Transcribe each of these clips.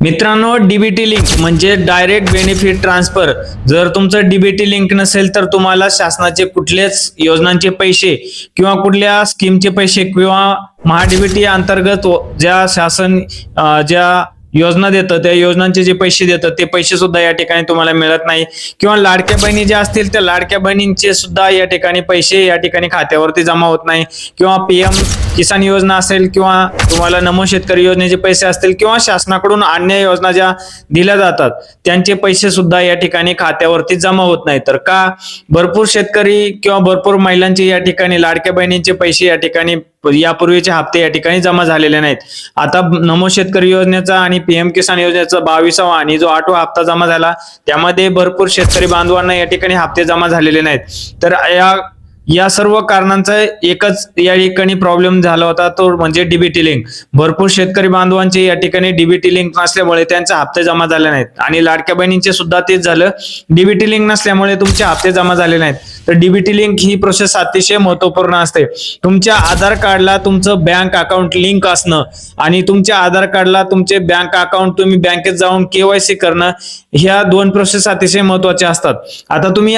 मित्रांनो, DBT link म्हणजे direct benefit transfer. जर तुमचं डीबीटी लिंक नसेल तर तुम्हाला शासनाचे कुठल्याच योजनांचे पैसे किंवा कुठल्या स्कीमचे पैसे किंवा महाडीबीटी अंतर्गत ज्या शासन ज्या योजना देतं त्या योजनांचे जे पैसे देतात ते पैसे सुद्धा या ठिकाणी तुम्हाला मिळत नाही. किंवा लाडक्या बहिणी ज्या असतील त्या लाडक्या बहिणींचे सुद्धा या ठिकाणी पैसे या ठिकाणी खात्यावरती जमा होत नाही. किंवा पीएम किसान योजना असेल किंवा तुम्हाला नमो शेतकरी योजनेचे पैसे असतील किंवा शासनाकडून अन्य योजना ज्या दिल्या जातात त्यांचे पैसे सुद्धा या ठिकाणी खात्यावरती जमा होत नाही. तर का? भरपूर शेतकरी किंवा भरपूर महिलांचे या ठिकाणी लाडक्या बहिणींचे पैसे या ठिकाणी यापूर्वीचे हप्ते या ठिकाणी जमा झालेले नाहीत. आता नमो शेतकरी योजनेचा आणि पीएम किसान योजनेचा 22वा आणि जो 8वा हप्ता जमा झाला त्यामध्ये भरपूर शेतकरी बांधवांना या ठिकाणी हप्ते जमा झालेले नाहीत. तर या सर्व कारणांचा एकच या ठिकाणी प्रॉब्लेम झाला होता, तो म्हणजे डीबीटी लिंक. भरपूर शेतकरी बांधवांचे या ठिकाणी डीबीटी लिंक नसल्यामुळे त्यांचे हप्ते जमा झाले नाहीत आणि लाडक्या बहिणींचे सुद्धा तेच झालं. डीबीटी लिंक नसल्यामुळे तुमचे हप्ते जमा झाले नाहीत. तर डीबीटी लिंक ही प्रोसेस अतिशय महत्वपूर्ण असते. तुमच्या आधार कार्डला तुमचं बँक अकाउंट लिंक असणं आणि तुमच्या आधार कार्डला तुमचे बँक अकाउंट तुम्ही बँकेत जाऊन केवायसी करणं, ह्या दोन प्रोसेस अतिशय महत्वाच्या असतात. आता तुम्ही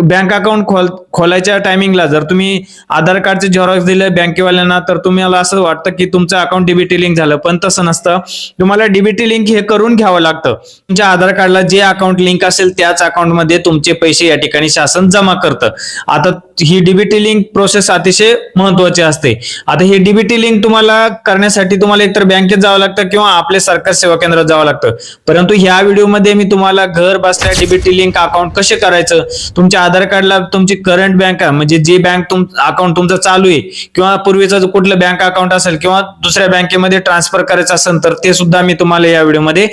बँक अकाउंट खोलायच्या टायमिंगला जर तुम्ही आधार कार्डचे झेरॉक्स दिले बँकेवाल्यांना तर तुम्हाला असं वाटतं की तुमचं अकाउंट डीबीटी लिंक झालं, पण तसं नसतं. तुम्हाला डीबीटी लिंक हे करून घ्यावं लागतं. तुमच्या आधार कार्डला जे अकाउंट लिंक असेल त्याच अकाउंटमध्ये तुमचे पैसे या ठिकाणी शासन जमा करतं. आता ही डीबीटी लिंक प्रोसेस अतिशय महत्वाची असते. आता ही डीबीटी लिंक तुम्हाला करण्यासाठी तुम्हाला एकतर बँकेत जावं लागतं किंवा आपल्या सरकार सेवा केंद्रात जावं लागतं. परंतु ह्या व्हिडिओमध्ये मी तुम्हाला घर बसल्या डीबीटी लिंक अकाउंट कसे करायचं, तुमच्या आधार कार्डला तुमची करंट बँक म्हणजे जे बँक अकाउंट तुमचं चालू आहे किंवा पूर्वीचं जो कुठलं बँक अकाउंट असेल किंवा दुसऱ्या बँकेमध्ये ट्रान्सफर करायचं असेल तर ते सुद्धा मी तुम्हाला या व्हिडिओमध्ये.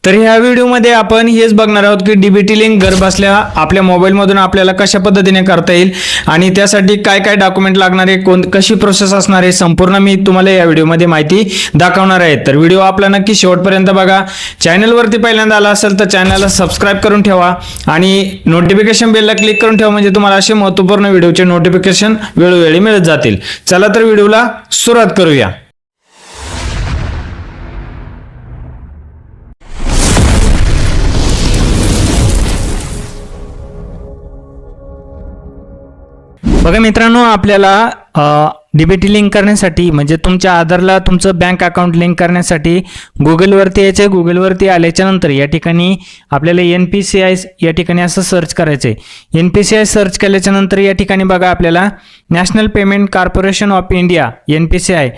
तर ह्या व्हिडिओमध्ये आपण हेच बघणार आहोत की डीबीटी लिंक घर बसल्या आपल्या मोबाईल मधून आपल्याला कशा पद्धतीने करता येईल आणि त्यासाठी काय काय डॉक्युमेंट लागणार आहे, कशी प्रोसेस असणार आहे, संपूर्ण मी तुम्हाला या व्हिडिओमध्ये माहिती दाखवणार आहे. तर व्हिडिओ आपला नक्की शेवटपर्यंत बघा. चॅनलवरती पहिल्यांदा आला असेल तर चॅनलला सबस्क्राईब करून ठेवा आणि नोटिफिकेशन बेलला क्लिक करून ठेवा म्हणजे तुम्हाला असे महत्त्वपूर्ण व्हिडिओचे नोटिफिकेशन वेळोवेळी मिळत जातील. चला तर व्हिडिओला सुरुवात करूया. बघा मित्रांनो, आपल्याला डीबीटी लिंक करण्यासाठी म्हणजे तुमच्या आधारला तुमचं बँक अकाउंट लिंक करण्यासाठी गुगलवरती यायचं. गुगलवरती आल्याच्या नंतर या ठिकाणी आपल्याला NPCI या ठिकाणी असं सर्च करायचं आहे. NPCI सर्च केल्याच्या नंतर या ठिकाणी बघा आपल्याला national payment corporation of India NPCI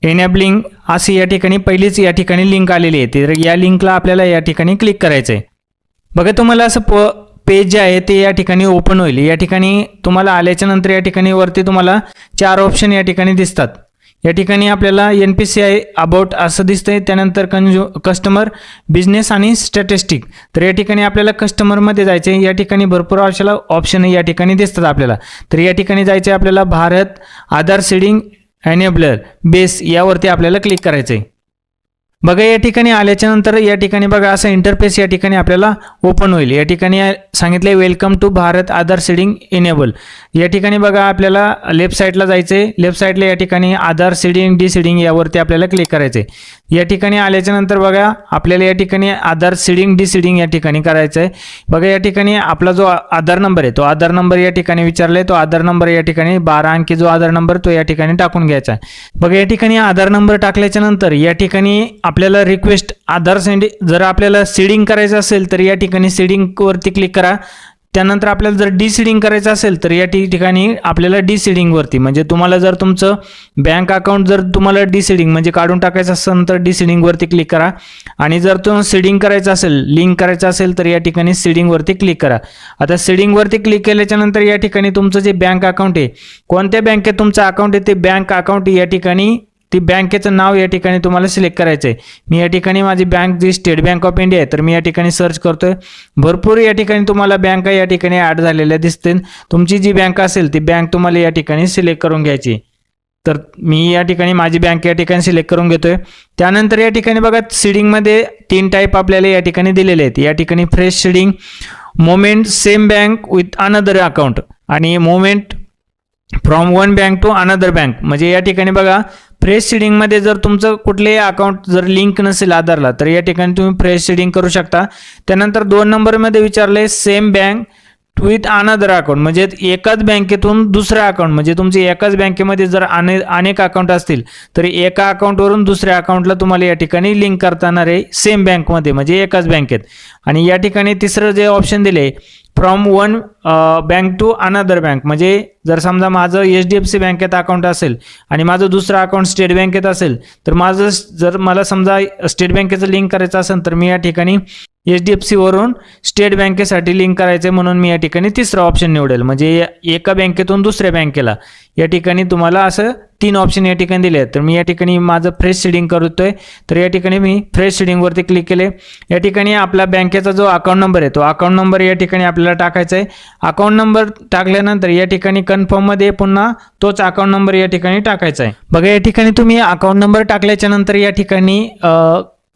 enabling अशी या ठिकाणी पहिलीच या ठिकाणी लिंक आलेली आहे. तर या लिंकला आपल्याला या ठिकाणी क्लिक करायचं आहे. बघा तुम्हाला असं पेज जे आहे ते या ठिकाणी ओपन होईल. या ठिकाणी तुम्हाला आल्याच्या नंतर या ठिकाणी वरती तुम्हाला 4 ऑप्शन या ठिकाणी दिसतात. या ठिकाणी आपल्याला NPCI अबाउट असं दिसतंय, त्यानंतर कस्टमर बिझनेस आणि स्टॅटिस्टिक. तर या ठिकाणी आपल्याला कस्टमरमध्ये जायचं आहे. या ठिकाणी भरपूर ऑप्शन या ठिकाणी दिसतात आपल्याला. तर या ठिकाणी जायचं आहे आपल्याला Bharat Aadhaar seeding enabler base यावरती आपल्याला क्लिक करायचं आहे. बघा या ठिकाणी आल्याच्या नंतर या ठिकाणी बघा असं इंटरफेस या ठिकाणी आपल्याला ओपन होईल. या ठिकाणी सांगितलंय welcome to Bharat Aadhaar seeding enable. या ठिकाणी बघा आपल्याला लेफ्ट साईडला जायचंय. लेफ्ट साईडला या ठिकाणी आधार सीडिंग डिसीडिंग यावरती आपल्याला क्लिक करायचंय. या ठिकाणी आल्याच्या नंतर बघा आपल्याला या ठिकाणी आधार सीडिंग डिसीडिंग या ठिकाणी करायचं आहे. बघा या ठिकाणी आपला जो आधार नंबर आहे तो आधार नंबर या ठिकाणी विचारलाय. तो आधार नंबर या ठिकाणी 12 अंकी जो आधार नंबर तो या ठिकाणी टाकून घ्यायचा आहे. बघा या ठिकाणी आधार नंबर टाकल्याच्या नंतर या ठिकाणी आपल्याला रिक्वेस्ट आधार जर आपल्याला सीडिंग करायचं असेल तर या ठिकाणी सीडिंग वरती क्लिक करा. त्यानंतर आपल्याला जर डिसीडिंग करायचं असेल तर या ठिकाणी आपल्याला डिसीडिंग वरती म्हणजे तुम्हाला जर तुमचं बँक अकाउंट जर तुम्हाला डिसीडिंग म्हणजे काढून टाकायचं असेल तर डिसीडिंग वरती क्लिक करा आणि जर तुम्हाला सीडिंग करायचं असेल लिंक करायचं असेल तर या ठिकाणी सीडिंग वरती क्लिक करा. आता सीडिंग वरती क्लिक केल्याच्या नंतर या ठिकाणी तुमचं जे बँक अकाउंट आहे कोणत्या बँकेत तुमचं अकाउंट आहे ते बँक अकाउंट या ठिकाणी ती बँकेचं नाव या ठिकाणी तुम्हाला सिलेक्ट करायचं आहे. मी या ठिकाणी माझी बँक जी स्टेट बँक ऑफ इंडिया आहे तर मी या ठिकाणी सर्च करतोय. भरपूर या ठिकाणी तुम्हाला बँका या ठिकाणी ॲड झालेल्या दिसतील. तुमची जी बँक असेल ती बँक तुम्हाला या ठिकाणी सिलेक्ट करून घ्यायची. तर मी या ठिकाणी माझी बँक या ठिकाणी सिलेक्ट करून घेतोय. त्यानंतर या ठिकाणी बघा सीडिंगमध्ये 3 टाईप आपल्याला या ठिकाणी दिलेले आहेत. या ठिकाणी fresh seeding, movement same bank with another account आणि movement from one bank to another bank. म्हणजे या ठिकाणी बघा फ्रेश सीडिंगमध्ये जर तुमचं कुठलेही अकाउंट जर लिंक नसेल आधारला तर या ठिकाणी तुम्ही फ्रेश सीडिंग करू शकता. त्यानंतर 2 नंबरमध्ये विचारले same bank with another account, म्हणजे एकाच बँकेतून दुसऱ्या अकाउंट, म्हणजे तुमचे एकाच बँकेमध्ये जर अनेक अकाउंट असतील तर एका अकाउंटवरून दुसऱ्या अकाउंटला तुम्हाला या ठिकाणी लिंक करता येणार आहे सेम बँकमध्ये, म्हणजे एकाच बँकेत. आणि या ठिकाणी तिसरं जे ऑप्शन दिले from one bank to another bank, म्हणजे जर समजा माझं HDFC बँकेत अकाउंट असेल आणि माझं दुसरं अकाउंट स्टेट बँकेत असेल तर माझं जर मला समजा स्टेट बँकेचं लिंक करायचं असेल तर मी या ठिकाणी HDFC वरून स्टेट बँकेसाठी लिंक करायचं म्हणून मी या ठिकाणी तिसरा ऑप्शन निवडेल, म्हणजे एका बँकेतून दुसऱ्या बँकेला. या ठिकाणी तुम्हाला असं 3 ऑप्शन या ठिकाणी दिले आहेत. तर मी या ठिकाणी माझं फ्रेश सीडिंग करतोय, तर या ठिकाणी मी फ्रेश सीडिंगवरती क्लिक केले. या ठिकाणी आपला बँकेचा जो अकाउंट नंबर आहे तो अकाउंट नंबर या ठिकाणी आपल्याला टाकायचा आहे. अकाउंट नंबर टाकल्यानंतर या ठिकाणी कन्फर्ममध्ये पुन्हा तोच अकाउंट नंबर या ठिकाणी टाकायचा आहे. बघा या ठिकाणी तुम्ही अकाउंट नंबर टाकल्याच्या नंतर या ठिकाणी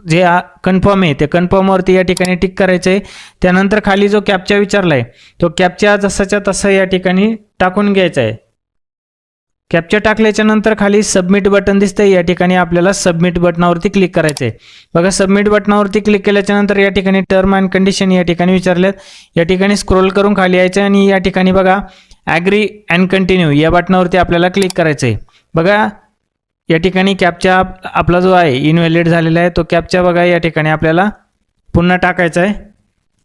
जे कन्फर्म आहे ते कन्फर्मवरती या ठिकाणी टिक करायचं आहे. त्यानंतर खाली जो कॅप्चा विचारला आहे तो कॅप्चा जसाच्या तसा या ठिकाणी टाकून घ्यायचा आहे. कॅप्चा टाकल्याच्या नंतर खाली सबमिट बटन दिसतंय, या ठिकाणी आपल्याला सबमिट बटनावरती क्लिक करायचं आहे. बघा सबमिट बटनावरती क्लिक केल्याच्या नंतर या ठिकाणी टर्म अँड कंडिशन या ठिकाणी विचारल्यात. या ठिकाणी स्क्रोल करून खाली यायचं आणि या ठिकाणी बघा ॲग्री अँड कंटिन्यू या बटनावरती आपल्याला क्लिक करायचं आहे. बघा या ठिकाणी कॅप्चा आपला जो आहे इनव्हॅलिड झालेला आहे तो कॅप्चा बघा या ठिकाणी आपल्याला पुन्हा टाकायचा आहे.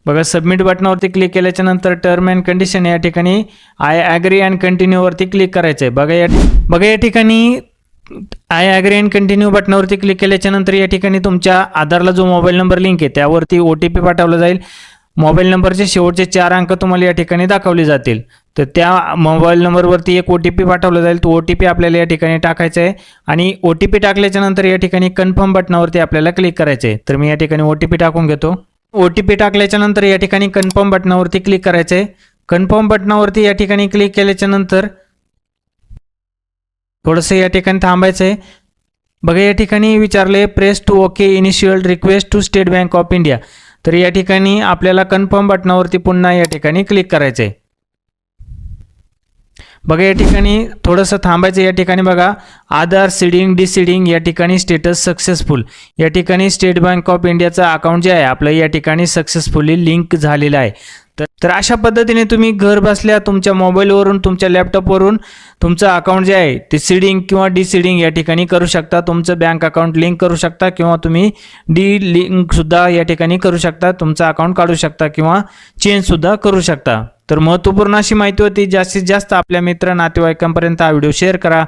बघा सबमिट बटनावरती क्लिक केल्याच्या नंतर टर्म अँड कंडिशन या ठिकाणी आय ॲग्री अँड कंटिन्यूवरती क्लिक करायचं आहे. बघा या ठिकाणी आय ॲग्री अँड कंटिन्यू बटनावरती क्लिक केल्याच्या नंतर या ठिकाणी तुमच्या आधारला जो मोबाईल नंबर लिंक आहे त्यावरती OTP पाठवला जाईल. मोबाईल नंबरचे शेवटचे 4 अंक तुम्हाला या ठिकाणी दाखवले जातील. तर त्या मोबाईल नंबरवरती एक OTP पाठवला जाईल. तो OTP आपल्याला या ठिकाणी टाकायचा आहे आणि OTP टाकल्याच्या नंतर या ठिकाणी कन्फर्म बटनावरती आपल्याला क्लिक करायचं आहे. तर मी या ठिकाणी OTP टाकून घेतो. OTP टाकल्याच्या नंतर या ठिकाणी कन्फर्म बटनावरती क्लिक करायचं आहे. कन्फर्म बटनावरती या ठिकाणी क्लिक केल्याच्या नंतर थोडंसं या ठिकाणी थांबायचं आहे. बघा या ठिकाणी विचारले press two okay initial request to State Bank of India. तर या ठिकाणी आपल्याला कन्फर्म बटनावरती पुन्हा या ठिकाणी क्लिक करायचं आहे. बघा या ठिकाणी थोडंसं थांबायचं. या ठिकाणी बघा आधार सीडिंग डिसीडिंग या ठिकाणी स्टेटस सक्सेसफुल. या ठिकाणी स्टेट बँक ऑफ इंडियाचं अकाउंट जे आहे आपलं या ठिकाणी सक्सेसफुली लिंक झालेलं आहे. तर अशा पद्धतीने तुम्ही घर बसल्या तुमच्या मोबाईलवरून तुमच्या लॅपटॉपवरून तुमचं अकाउंट जे आहे ते सीडिंग किंवा डिसीडिंग या ठिकाणी करू शकता. तुमचं बँक अकाउंट लिंक करू शकता किंवा तुम्ही लिंकसुद्धा या ठिकाणी करू शकता. तुमचं अकाउंट काढू शकता किंवा चेंजसुद्धा करू शकता. तर महत्त्वपूर्ण अशी माहिती होती. जास्तीत जास्त आपल्या मित्र नातेवाईकांपर्यंत हा व्हिडिओ शेअर करा.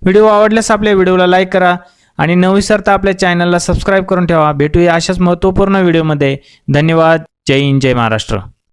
व्हिडिओ आवडल्यास आपल्या व्हिडिओला लाईक करा आणि न विसरता आपल्या चॅनलला सबस्क्राईब करून ठेवा. भेटूया अशाच महत्त्वपूर्ण व्हिडिओमध्ये. धन्यवाद. जय हिंद, जय महाराष्ट्र.